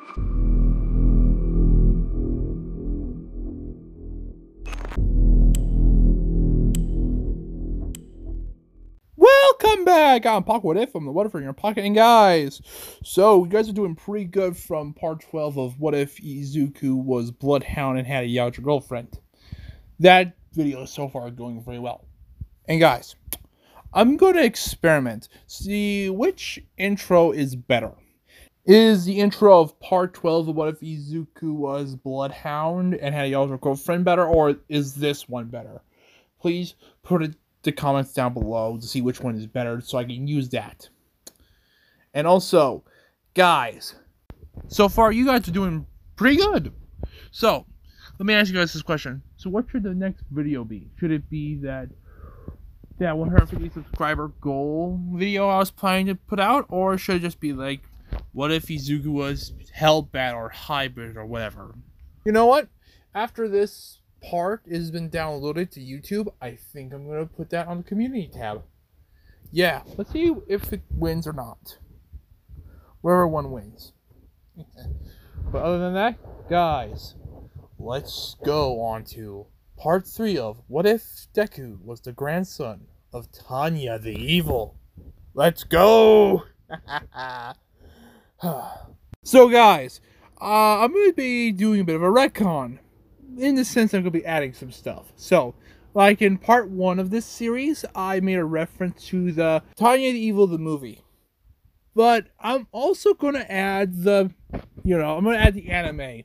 Welcome back! I'm Pocket What If. I'm the What If in your pocket. And guys, so you guys are doing pretty good from part 12 of What If Izuku was Bloodhound and had a Yaoja girlfriend. That video is so far going very well. And guys, I'm going to experiment. See which intro is better. Is the intro of part 12 of What If Izuku was Bloodhound and had a Yaoja girlfriend better, or is this one better? Please put it the comments down below to see which one is better so I can use that. And also, guys, so far you guys are doing pretty good. So, let me ask you guys this question. So what should the next video be? Should it be that 150 subscriber goal video I was planning to put out? Or should it just be like, what if Izuku was Hellbat or Hybrid or whatever? You know what? After this part has been downloaded to YouTube, I think I'm going to put that on the community tab. Yeah, let's see if it wins or not. Wherever one wins. But other than that, guys, let's go on to part 3 of What If Deku was the grandson of Tanya the Evil. Let's go! So guys, I'm going to be doing a bit of a retcon. In the sense, I'm going to be adding some stuff. So, like in part 1 of this series, I made a reference to the Tanya the Evil, the movie. But I'm also going to add the, I'm going to add the anime.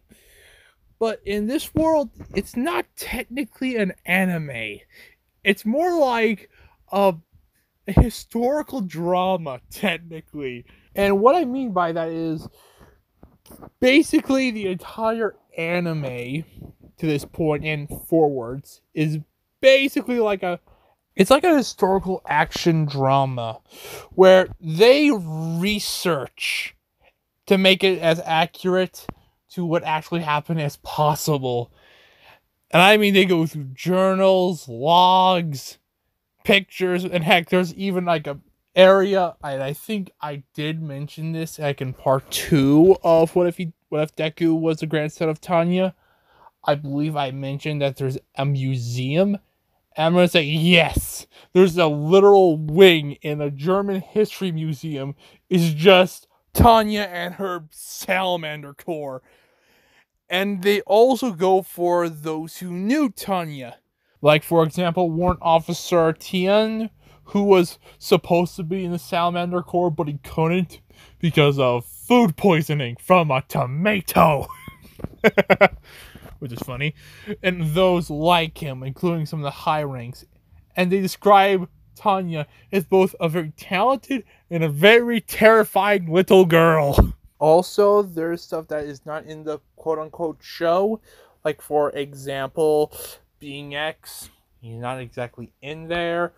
But in this world, it's not technically an anime. It's more like a historical drama, technically. And what I mean by that is, basically the entire anime to this point and forwards is basically like it's like a historical action drama where they research to make it as accurate to what actually happened as possible. And I mean, they go through journals, logs, pictures, and heck, there's even like a area, and I think I did mention this like in part 2 of What If Deku was the grandson of Tanya. I believe I mentioned that there's a museum. And I'm going to say, yes, there's a literal wing in a German history museum. It's just Tanya and her salamander core. And they also go for those who knew Tanya. Like, for example, Warrant Officer Tien, who was supposed to be in the salamander core, but he couldn't because of food poisoning from a tomato. Which is funny, and those like him, including some of the high ranks. And they describe Tanya as both a very talented and a very terrifying little girl. Also, there's stuff that is not in the quote-unquote show. Like, for example, Being X. He's not exactly in there.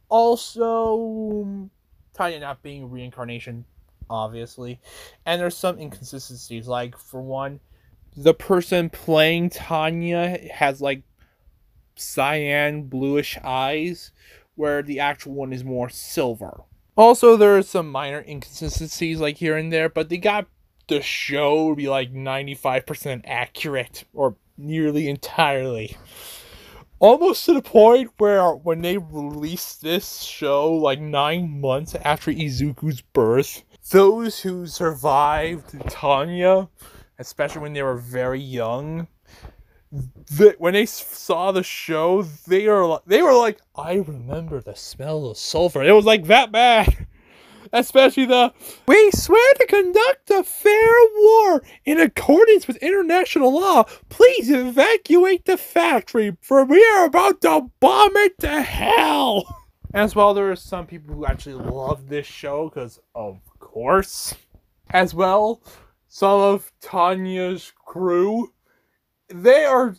Also, Tanya not being reincarnation, obviously. And there's some inconsistencies. Like, for one, the person playing Tanya has like cyan bluish eyes, where the actual one is more silver. Also, there are some minor inconsistencies like here and there, but they got the show to be like 95% accurate, or nearly entirely. Almost to the point where when they released this show like 9 months after Izuku's birth, those who survived Tanya, especially when they were very young, when they saw the show, they were like, I remember the smell of sulfur. It was like that bad. Especially we swear to conduct a fair war in accordance with international law. Please evacuate the factory, for we are about to bomb it to hell. As well, there are some people who actually love this show, because of course. As well, some of Tanya's crew, they are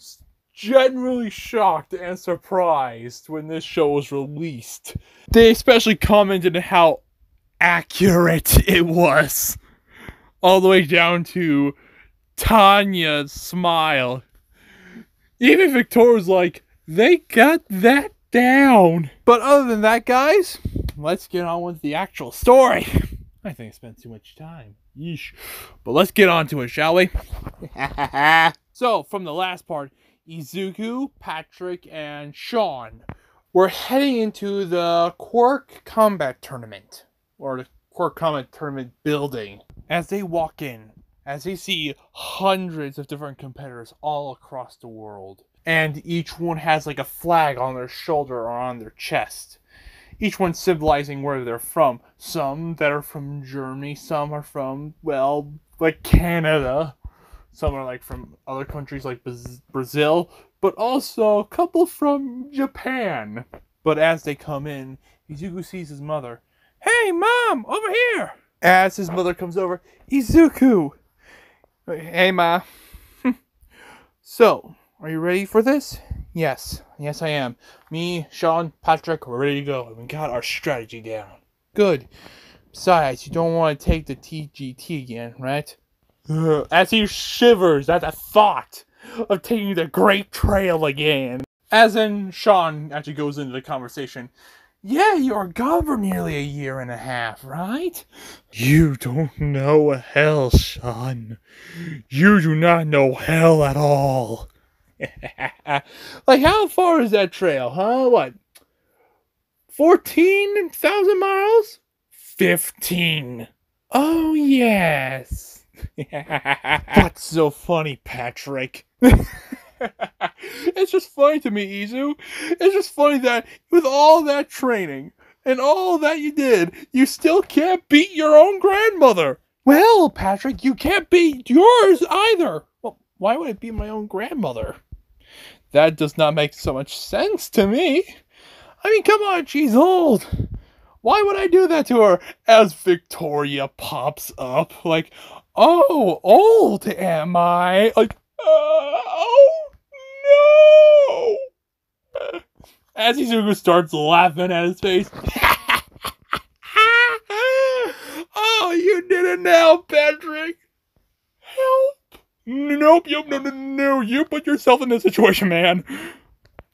generally shocked and surprised when this show was released. They especially commented how accurate it was. All the way down to Tanya's smile. Even Victoria's like, they got that down. But other than that, guys, let's get on with the actual story. I think I spent too much time. Yeesh. But let's get on to it, shall we? So, from the last part, Izuku, Patrick, and Sean were heading into the Quark Combat Tournament, or the Quark Combat Tournament building. As they walk in, as they see hundreds of different competitors all across the world, and each one has like a flag on their shoulder or on their chest. Each one symbolizing where they're from. Some that are from Germany, some are from, well, like Canada. Some are like from other countries like Brazil, but also a couple from Japan. But as they come in, Izuku sees his mother. Hey, Mom, over here! As his mother comes over, Izuku! Hey, Ma. So, are you ready for this? Yes, I am. Me, Sean, Patrick, we're ready to go. We got our strategy down. Good. Besides, you don't want to take the TGT again, right? As he shivers at the thought of taking the Great Trail again. As in, Sean actually goes into the conversation. Yeah, you are gone for nearly a year and a half, right? You don't know hell, Sean. You do not know hell at all. Like, how far is that trail, huh? What? 14,000 miles? 15. Oh, yes. That's so funny, Patrick. It's just funny to me, Izu. It's just funny that with all that training and all that you did, you still can't beat your own grandmother. Well, Patrick, you can't beat yours either. Well, why would I beat my own grandmother? That does not make so much sense to me. I mean, come on, she's old. Why would I do that to her? As Victoria pops up, like, oh, old am I? Like, oh no! As Izuku starts laughing at his face. Oh, you did it now, Patrick. Help. Nope, no, you put yourself in this situation, man.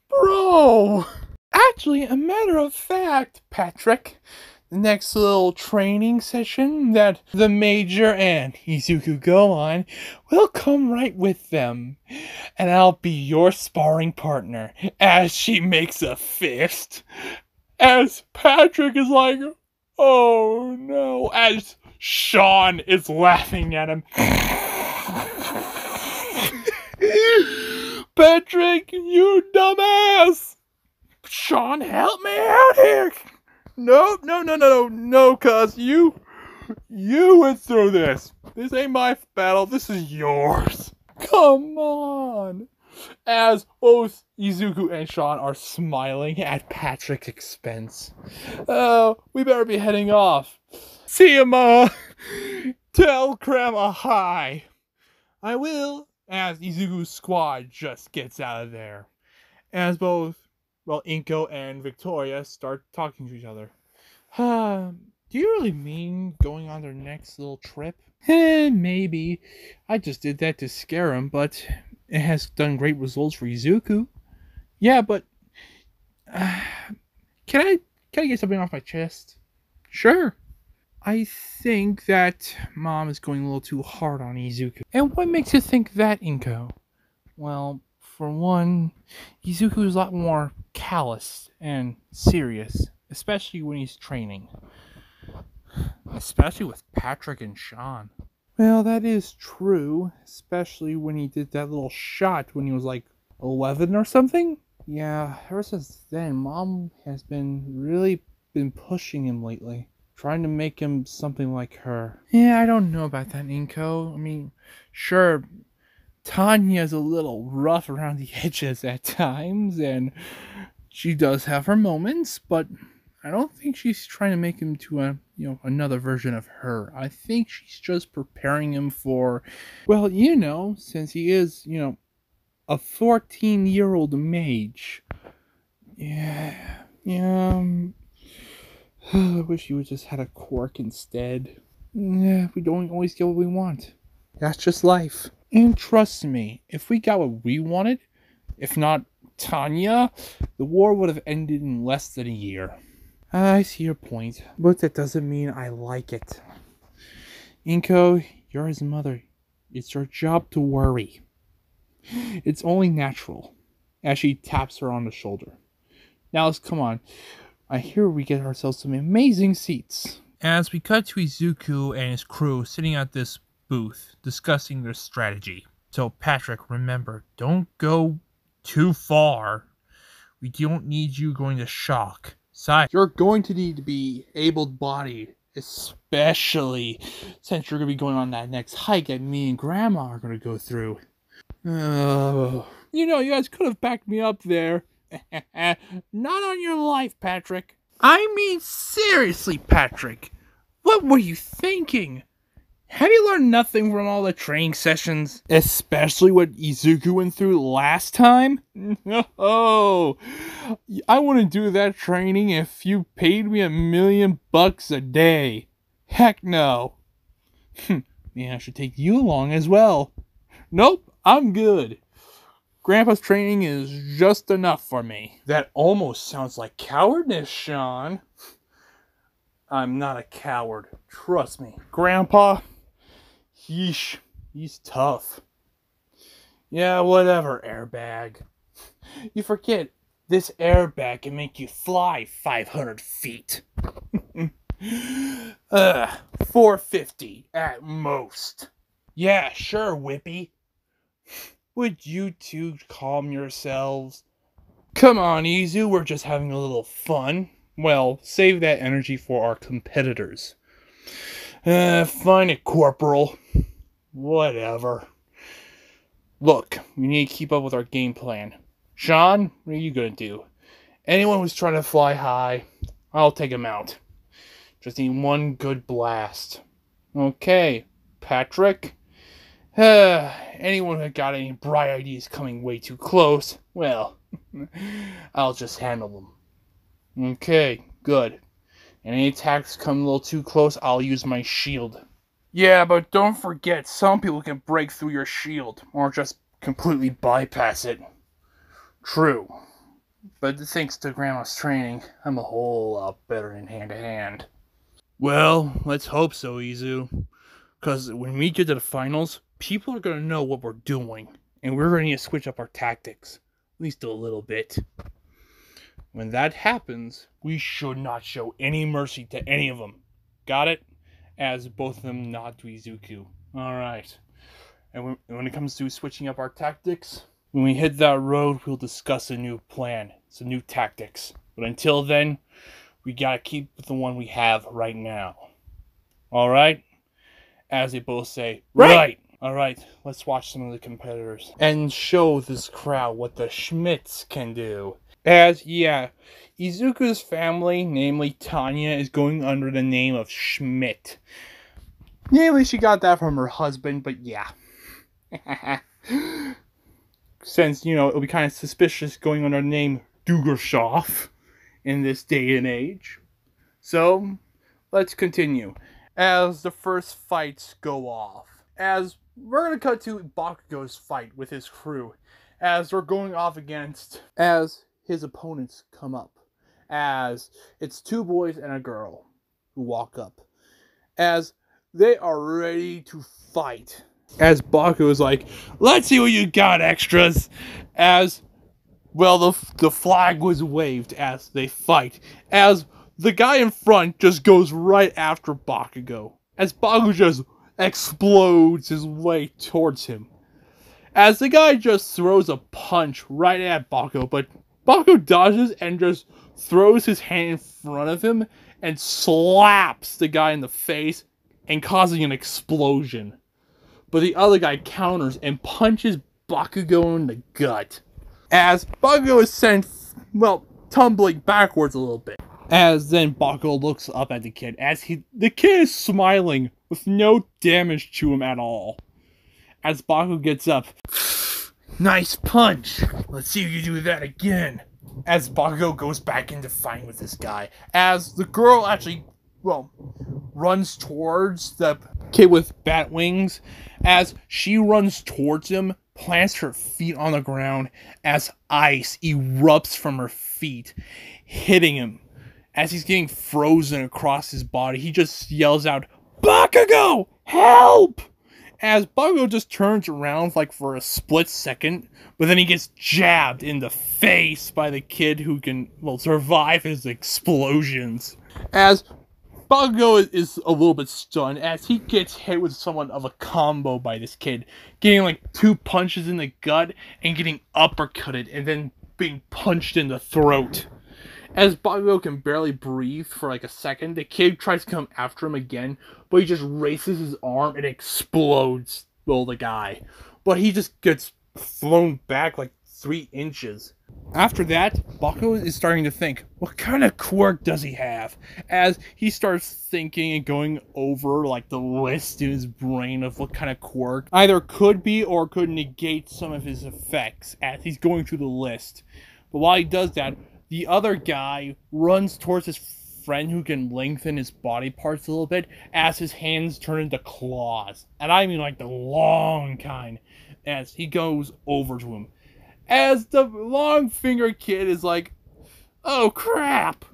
Bro. Actually, a matter of fact, Patrick, the next little training session that the Major and Izuku go on will come right with them. And I'll be your sparring partner as she makes a fist. As Patrick is like, oh no, as Sean is laughing at him. Patrick, you dumbass! Sean, help me out here! No, cuz you went through this. This ain't my battle, this is yours. Come on! As both Izuku and Sean are smiling at Patrick's expense. Oh, we better be heading off. See ya, Ma! Tell Grandma hi. I will. As Izuku's squad just gets out of there. As both, well, Inko and Victoria start talking to each other. Do you really mean going on their next little trip? Maybe. I just did that to scare him, but it has done great results for Izuku. Yeah, but can I get something off my chest? Sure. I think that Mom is going a little too hard on Izuku. And what makes you think that, Inko? Well, for one, Izuku is a lot more callous and serious, especially when he's training. Especially with Patrick and Sean. Well, that is true, especially when he did that little shot when he was like 11 or something. Yeah, ever since then, Mom has really been pushing him lately. Trying to make him something like her. Yeah, I don't know about that, Inko. I mean, sure, Tanya's a little rough around the edges at times, and she does have her moments, but I don't think she's trying to make him to another version of her. I think she's just preparing him for, well, since he is, a 14-year-old mage. Yeah, I wish you would just had a quirk instead. Yeah, we don't always get what we want. That's just life. And trust me, if we got what we wanted, if not Tanya, the war would have ended in less than a year. I see your point, but that doesn't mean I like it. Inko, you're his mother. It's your job to worry. It's only natural. As she taps her on the shoulder. Now let's come on. I hear we get ourselves some amazing seats. As we cut to Izuku and his crew sitting at this booth discussing their strategy. So Patrick, remember, don't go too far. We don't need you going to shock. Besides, you're going to need to be able-bodied, especially since you're going to be going on that next hike that me and Grandma are going to go through. You know, you guys could have backed me up there. Not on your life, Patrick. I mean, seriously, Patrick. What were you thinking? Have you learned nothing from all the training sessions? Especially what Izuku went through last time? No. I wouldn't do that training if you paid me $1 million a day. Heck no. Man, I should take you along as well. Nope, I'm good. Grandpa's training is just enough for me. That almost sounds like cowardice, Sean. I'm not a coward. Trust me. Grandpa, he's tough. Yeah, whatever, airbag. You forget, this airbag can make you fly 500 feet. 450 at most. Yeah, sure, Whippy. Would you two calm yourselves? Come on, Izu, we're just having a little fun. Well, save that energy for our competitors. Fine it, Corporal. Whatever. Look, we need to keep up with our game plan. Sean, what are you gonna do? Anyone who's trying to fly high, I'll take him out. Just need one good blast. Okay, Patrick? Anyone who got any bright ideas coming way too close, well, I'll just handle them. Okay, good. And any attacks come a little too close, I'll use my shield. Yeah, but don't forget, some people can break through your shield, or just completely bypass it. True. But thanks to Grandma's training, I'm a whole lot better in hand-to-hand. Well, let's hope so, Izu. Because when we get to the finals, people are going to know what we're doing. And we're going to need to switch up our tactics. At least a little bit. When that happens, we should not show any mercy to any of them. Got it? As both of them nod to Izuku. Alright. And when it comes to switching up our tactics, when we hit that road, we'll discuss a new plan. Some new tactics. But until then, we gotta keep with the one we have right now. Alright? As they both say, right! Alright, let's watch some of the competitors. And show this crowd what the Schmitz can do. As, yeah, Izuku's family, namely Tanya, is going under the name of Schmidt. Namely, she got that from her husband, but yeah. Since, you know, it'll be kind of suspicious going under the name Dugershoff in this day and age. So, let's continue. As the first fights go off. As we're going to cut to Bakugo's fight with his crew. As they're going off against... As his opponents come up. As it's 2 boys and a girl who walk up. As they are ready to fight. As Bakugo is like, let's see what you got, extras. As, well, the flag was waved as they fight. As the guy in front just goes right after Bakugo. As Bakugo just explodes his way towards him. As the guy just throws a punch right at Bakugo, but Bakugo dodges and just throws his hand in front of him and slaps the guy in the face and causing an explosion. But the other guy counters and punches Bakugo in the gut. As Bakugo is sent, well, tumbling backwards a little bit. As then Bakugo looks up at the kid, as the kid is smiling with no damage to him at all. As Bakugo gets up, nice punch. Let's see if you do that again. As Bakugo goes back into fighting with this guy. As the girl actually, well, runs towards the kid with bat wings. As she runs towards him, plants her feet on the ground as ice erupts from her feet, hitting him. As he's getting frozen across his body, he just yells out, Bakugo, "Help!" As Bakugo just turns around like for a split second, but then he gets jabbed in the face by the kid who can, well, survive his explosions. As Bakugo is a little bit stunned as he gets hit with somewhat of a combo by this kid, getting like 2 punches in the gut and getting uppercutted and then being punched in the throat. As Bakugo can barely breathe for like a second, the kid tries to come after him again, but he just raises his arm and explodes, well, the guy. But he just gets thrown back like 3 inches. After that, Bakugo is starting to think, what kind of quirk does he have? As he starts thinking and going over like the list in his brain of what kind of quirk either could be or could negate some of his effects as he's going through the list. But while he does that, the other guy runs towards his friend who can lengthen his body parts a little bit as his hands turn into claws. And I mean like the long kind, as he goes over to him. As the long finger kid is like, oh crap!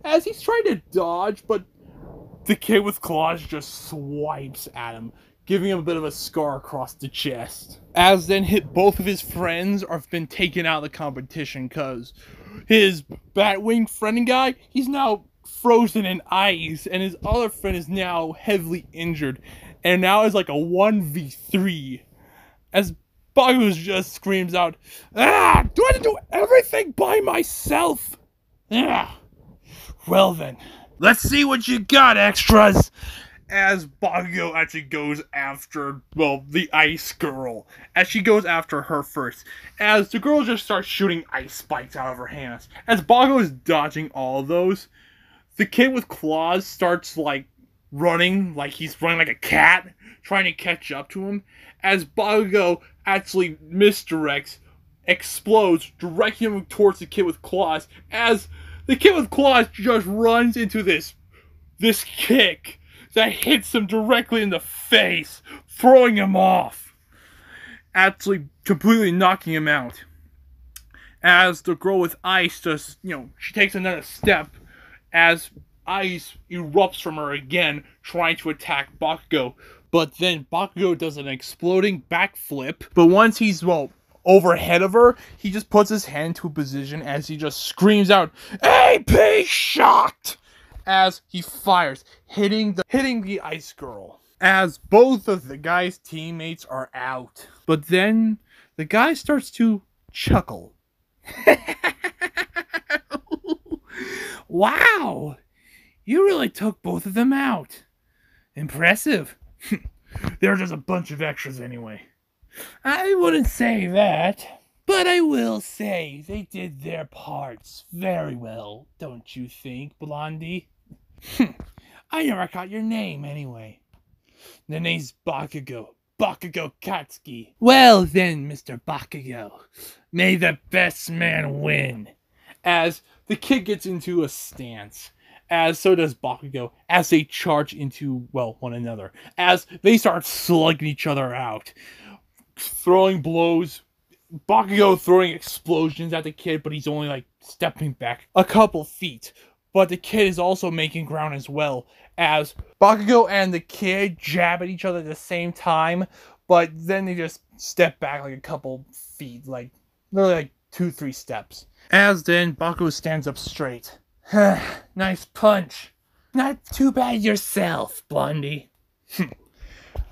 As he's trying to dodge, but the kid with claws just swipes at him, giving him a bit of a scar across the chest. As then both of his friends have been taken out of the competition because his Batwing friend guy, he's now frozen in ice, and his other friend is now heavily injured, and now is like a 1v3. As Bakugo just screams out, "Ah! Do I have to do everything by myself? Ah! Well then, let's see what you got, extras!" As Bakugo actually goes after, well, the ice girl. As she goes after her first. As the girl just starts shooting ice spikes out of her hands. As Bakugo is dodging all of those, the kid with claws starts, like, running like he's running like a cat, trying to catch up to him. As Bakugo actually misdirects, explodes, directing him towards the kid with claws. As the kid with claws just runs into this kick that hits him directly in the face, throwing him off, actually completely knocking him out. As the girl with ice just, she takes another step as ice erupts from her again, trying to attack Bakugo. But then Bakugo does an exploding backflip, but once he's, overhead of her, he just puts his hand to a position as he just screams out, "AP shot!" as he fires, hitting the ice girl. As both of the guy's teammates are out. But then the guy starts to chuckle. Wow! You really took both of them out. Impressive. They're just a bunch of extras anyway. I wouldn't say that, but I will say they did their parts very well, don't you think, Blondie? I never caught your name anyway. The name's Bakugo. Bakugo Katsuki. Well then, Mr. Bakugo, may the best man win. As the kid gets into a stance, as so does Bakugo, as they charge into, one another. As they start slugging each other out, throwing blows, Bakugo throwing explosions at the kid, but he's only, stepping back a couple feet. But the kid is also making ground as well, as Bakugo and the kid jab at each other at the same time, but then they just step back a couple feet, literally 2-3 steps. As then Bakugo stands up straight. Nice punch. Not too bad yourself, Blondie.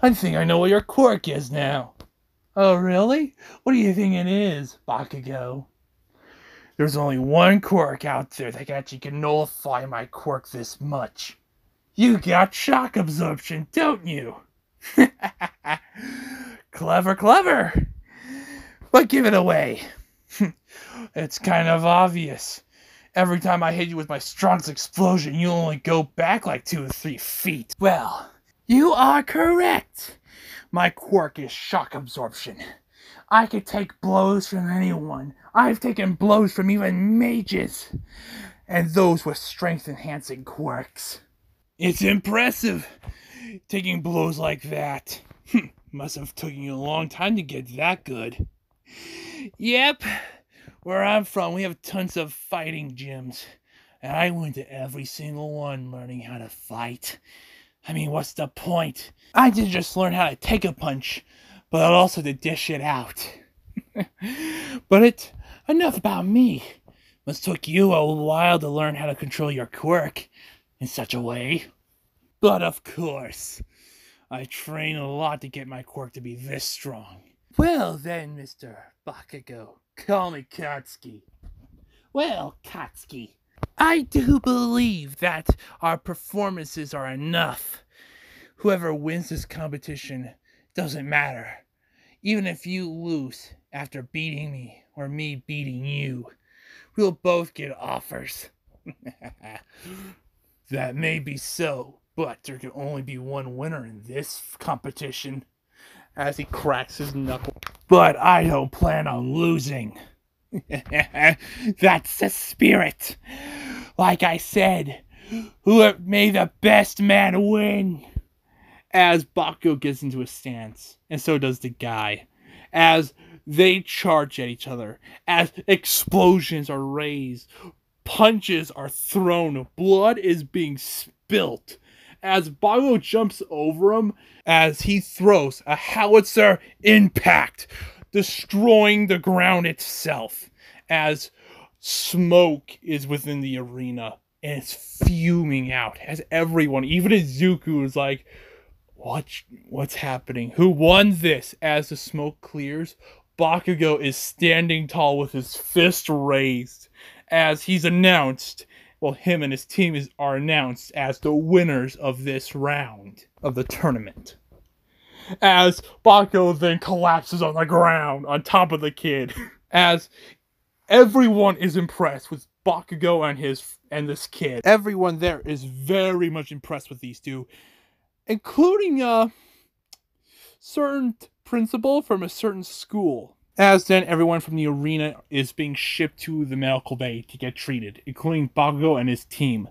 I think I know what your quirk is now. Oh, really? What do you think it is, Bakugo? There's only one quirk out there that actually can nullify my quirk this much. You got shock absorption, don't you? Clever, clever. But give it away. It's kind of obvious. Every time I hit you with my strongest explosion, you only go back 2 or 3 feet. Well, you are correct. My quirk is shock absorption. I could take blows from anyone. I've taken blows from even mages. And those with strength-enhancing quirks. It's impressive, taking blows like that. Must have taken you a long time to get that good. Yep. Where I'm from, we have tons of fighting gyms. And I went to every single one learning how to fight. I mean, what's the point? I did just learn how to take a punch, but also to dish it out. But enough about me. Must took you a while to learn how to control your quirk in such a way. But of course, I train a lot to get my quirk to be this strong. Well then, Mr. Bakugo, call me Katsuki. Well, Katsuki, I do believe that our performances are enough. Whoever wins this competition doesn't matter. Even if you lose after beating me or me beating you, we'll both get offers. That may be so, but there can only be one winner in this competition. As he cracks his knuckle. But I don't plan on losing. That's the spirit. Like I said, may the best man win. As Bakugo gets into a stance, and so does the guy. As they charge at each other, as explosions are raised, punches are thrown, blood is being spilt. As Bakugo jumps over him, as he throws a howitzer impact, destroying the ground itself. As smoke is within the arena, and it's fuming out. As everyone, even Izuku, is like, what's happening? Who won this? As the smoke clears, Bakugo is standing tall with his fist raised. As he's announced, well, him and his team are announced as the winners of this round of the tournament. As Bakugo then collapses on the ground on top of the kid. As everyone is impressed with Bakugo and this kid. Everyone there is very much impressed with these two, including a certain principal from a certain school. As then everyone from the arena is being shipped to the medical bay to get treated, including Bakugo and his team.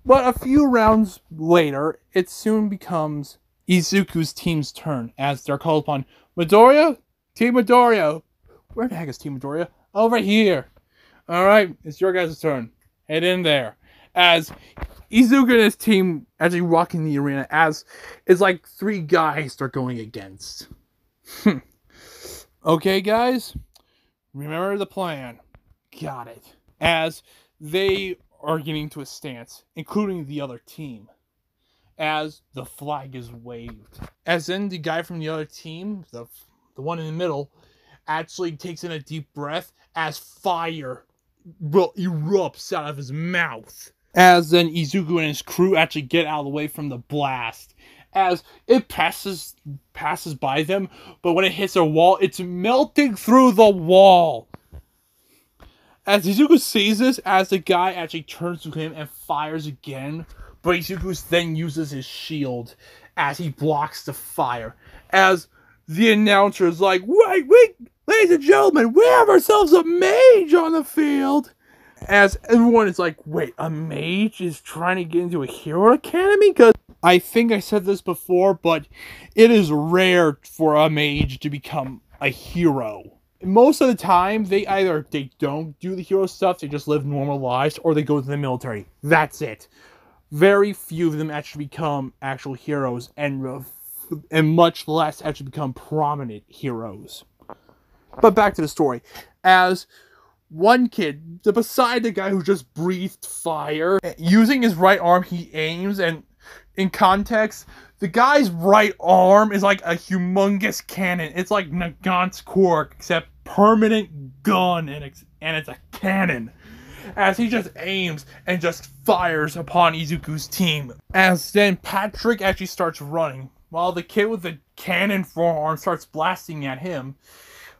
But a few rounds later, it soon becomes Izuku's team's turn, as they're called upon. Midoriya? Team Midoriya! Where the heck is Team Midoriya? Over here! Alright, it's your guys' turn. Head in there. As Izuku and his team actually walk in the arena, as it's like 3 guys they're going against. Okay, guys? Remember the plan. Got it. As they are getting to a stance, including the other team. As the flag is waved. As then the guy from the other team, the one in the middle, actually takes in a deep breath as fire erupts out of his mouth. As then Izuku and his crew actually get out of the way from the blast. As it passes by them, but when it hits a wall, it's melting through the wall. As Izuku sees this, as the guy actually turns to him and fires again, but Izuku then uses his shield as he blocks the fire. As the announcer is like, wait, ladies and gentlemen, we have ourselves a mage on the field. As everyone is like, wait, a mage is trying to get into a hero academy? Because I think I said this before, but it is rare for a mage to become a hero. Most of the time, they don't do the hero stuff, they just live normal lives, or they go to the military. That's it. Very few of them actually become actual heroes, and much less actually become prominent heroes. But back to the story. As one kid, beside the guy who just breathed fire, using his right arm, he aims, and in context, the guy's right arm is like a humongous cannon. It's like Nagant's quirk, except permanent gun, and it's a cannon. As he just aims and just fires upon Izuku's team. As then Patrick actually starts running, while the kid with the cannon forearm starts blasting at him.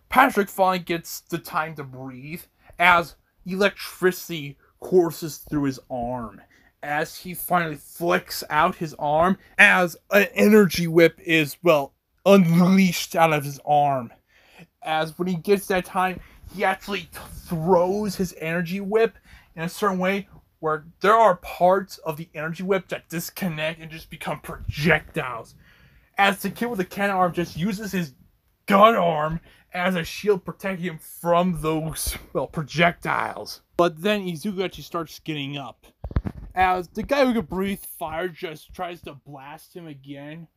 Patrick finally gets the time to breathe, as electricity courses through his arm. As he finally flicks out his arm, as an energy whip is, unleashed out of his arm. As when he gets that time, he actually throws his energy whip in a certain way where there are parts of the energy whip that disconnect and just become projectiles. As the kid with the cannon arm just uses his gun arm as a shield protecting him from those, projectiles. But then Izuku actually starts getting up. as the guy who could breathe fire just tries to blast him again,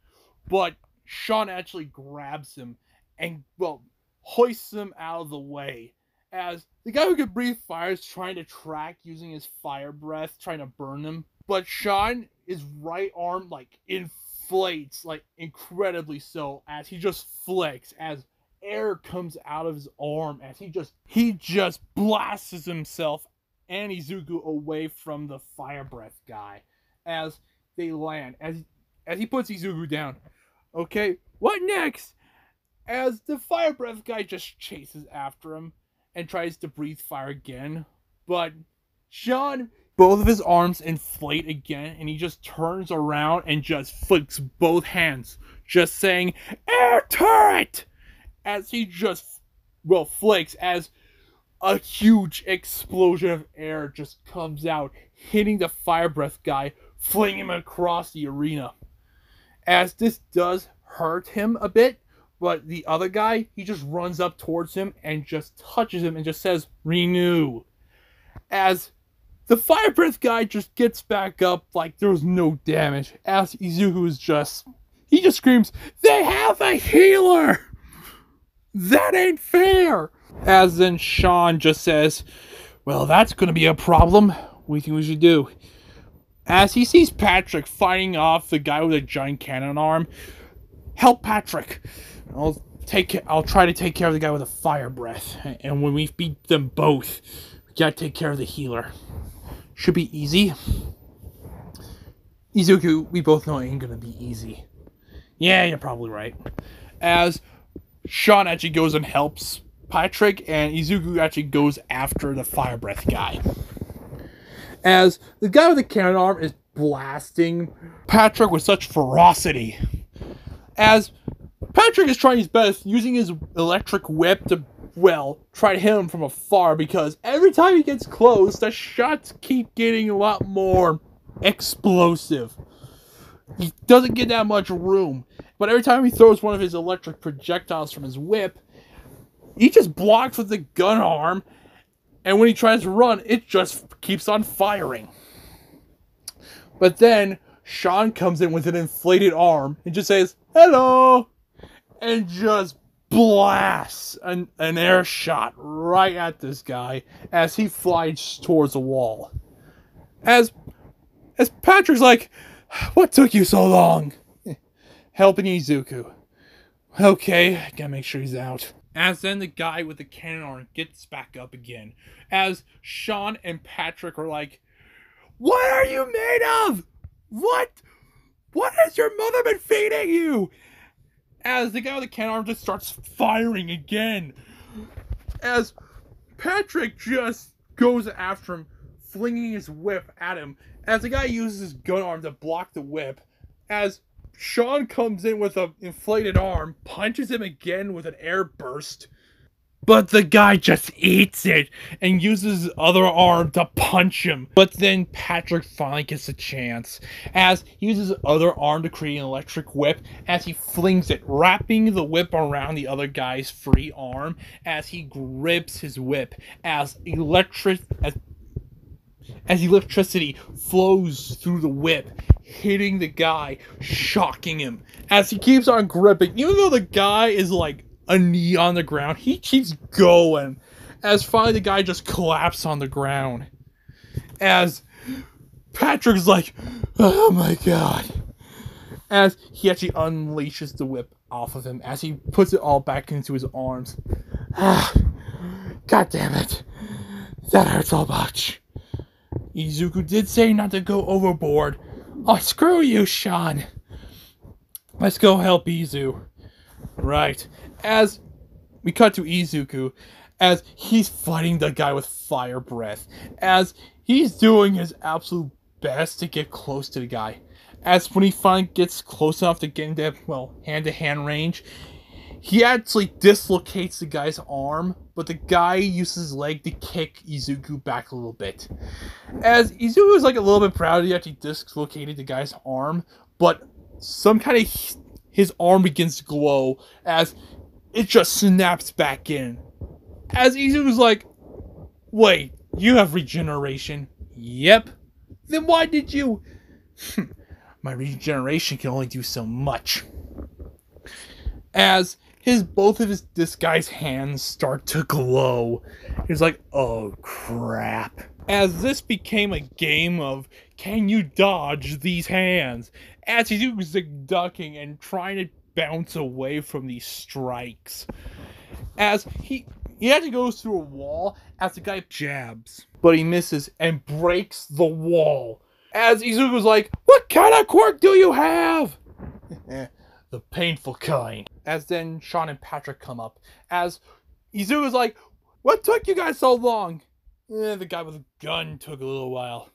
but Sean actually grabs him and, well, hoists him out of the way. As the guy who could breathe fire is trying to track using his fire breath, trying to burn him. But Sean, his right arm, like, inflates, like, incredibly so, as he just flicks, as air comes out of his arm, as he just blasts himself and Izuku away from the fire breath guy. As they land, as he puts Izuku down. Okay, what next? As the fire breath guy just chases after him and tries to breathe fire again, but Sean, both of his arms inflate again, and he just turns around and just flicks both hands, just saying, "Air turret!" As he just, well, flicks, as a huge explosion of air just comes out, hitting the fire breath guy, flinging him across the arena. As this does hurt him a bit, but the other guy, he just runs up towards him and just touches him and just says, "Renew." As the fire breath guy just gets back up like there was no damage. As Izuku is he just screams, "They have a healer! That ain't fair!" As then Sean just says, "Well, that's gonna be a problem. What do you think we should do?" As he sees Patrick fighting off the guy with a giant cannon arm, "Help Patrick. I'll try to take care of the guy with a fire breath. And when we beat them both, we gotta take care of the healer. Should be easy." Izuku, we both know it ain't gonna be easy. Yeah, you're probably right. As Sean actually goes and helps Patrick, and Izuku actually goes after the fire breath guy. As the guy with the cannon arm is blasting Patrick with such ferocity. As Patrick is trying his best, using his electric whip to, well, try to hit him from afar, because every time he gets close, the shots keep getting a lot more explosive. He doesn't get that much room, but every time he throws one of his electric projectiles from his whip, he just blocks with the gun arm, and when he tries to run, it just keeps on firing. But then Sean comes in with an inflated arm and just says, "Hello!" and just blasts an air shot right at this guy as he flies towards the wall. As Patrick's like, "What took you so long?" "Helping Izuku." "Okay, gotta make sure he's out." As then the guy with the cannon arm gets back up again. As Sean and Patrick are like, "What are you made of? What has your mother been feeding you?" As the guy with the cannon arm just starts firing again. As Patrick just goes after him, flinging his whip at him. As the guy uses his gun arm to block the whip. As Sean comes in with an inflated arm, punches him again with an air burst. But the guy just eats it and uses his other arm to punch him. But then Patrick finally gets a chance as he uses his other arm to create an electric whip as he flings it, wrapping the whip around the other guy's free arm as he grips his whip as electricity flows through the whip, hitting the guy, shocking him. As he keeps on gripping, even though the guy is like a knee on the ground, he keeps going. As finally the guy just collapses on the ground. As Patrick's like, "Oh my god." As he actually unleashes the whip off of him, as he puts it all back into his arms. God damn it. That hurts so much. Izuku did say not to go overboard. Oh, screw you, Sean. Let's go help Izu. Right. As we cut to Izuku, as he's fighting the guy with fire breath, as he's doing his absolute best to get close to the guy. As when he finally gets close enough to get into, well, hand-to-hand range, he actually dislocates the guy's arm, but the guy uses his leg to kick Izuku back a little bit. As Izuku is like a little bit proud he actually dislocated the guy's arm, but some kind of his arm begins to glow as it just snaps back in. As Izuku's like, "Wait, you have regeneration?" "Yep." Then why did you... My regeneration can only do so much. As both of this guy's hands start to glow. He's like, oh crap. As this became a game of, can you dodge these hands? As he's ducking and trying to bounce away from these strikes. As he had to go through a wall as the guy jabs. But he misses and breaks the wall. As Izuku's like, what kind of quirk do you have? The painful kind. As then Sean and Patrick come up. As Izuku's like, what took you guys so long? The guy with a gun took a little while.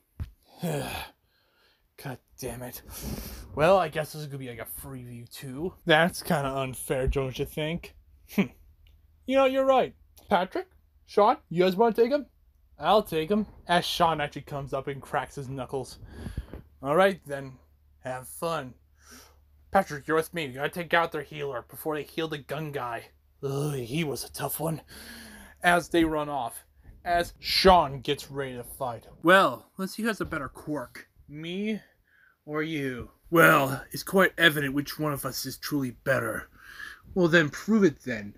God damn it. Well, I guess this is gonna be like a free view too. That's kind of unfair, don't you think? You know, you're right. Patrick? Sean? You guys want to take him? I'll take him. As Sean actually comes up and cracks his knuckles. Alright then. Have fun. Patrick, you're with me. We gotta take out their healer before they heal the gun guy. Ugh, he was a tough one. As they run off. As Sean gets ready to fight. Well, let's see who has a better quirk. Me or you? Well, it's quite evident which one of us is truly better. Well then, prove it then.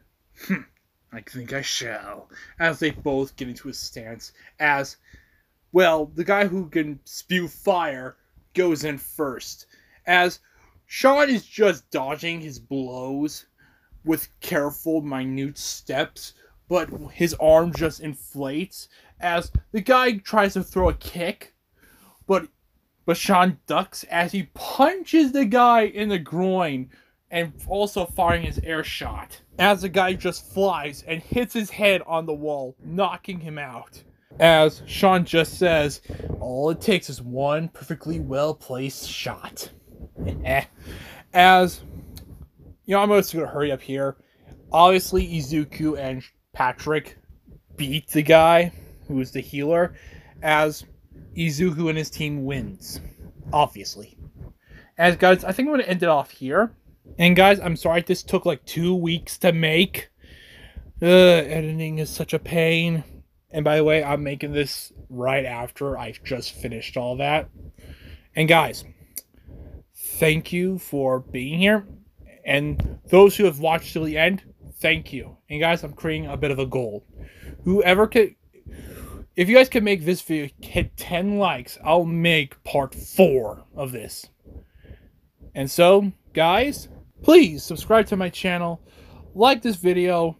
I think I shall. As they both get into a stance. As, well, the guy who can spew fire goes in first. As Sean is just dodging his blows with careful, minute steps, but his arm just inflates as the guy tries to throw a kick, but Sean ducks as he punches the guy in the groin and also firing his air shot. As the guy just flies and hits his head on the wall, knocking him out. As Sean just says, all it takes is one perfectly well-placed shot. As, you know, I'm just going to hurry up here. Obviously, Izuku and Patrick beat the guy who is the healer, as Izuku and his team wins. Obviously. As guys, I think I'm going to end it off here. And guys, I'm sorry this took like 2 weeks to make. Editing is such a pain. And by the way, I'm making this right after I've just finished all that. And guys, thank you for being here. And those who have watched till the end, thank you. And guys, I'm creating a bit of a goal. Whoever could... If you guys can make this video hit 10 likes, I'll make part 4 of this. And so, guys, please subscribe to my channel, like this video,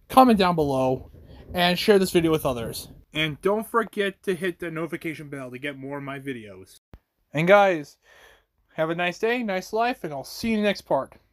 comment down below, and share this video with others. And don't forget to hit the notification bell to get more of my videos. And guys, have a nice day, nice life, and I'll see you in the next part.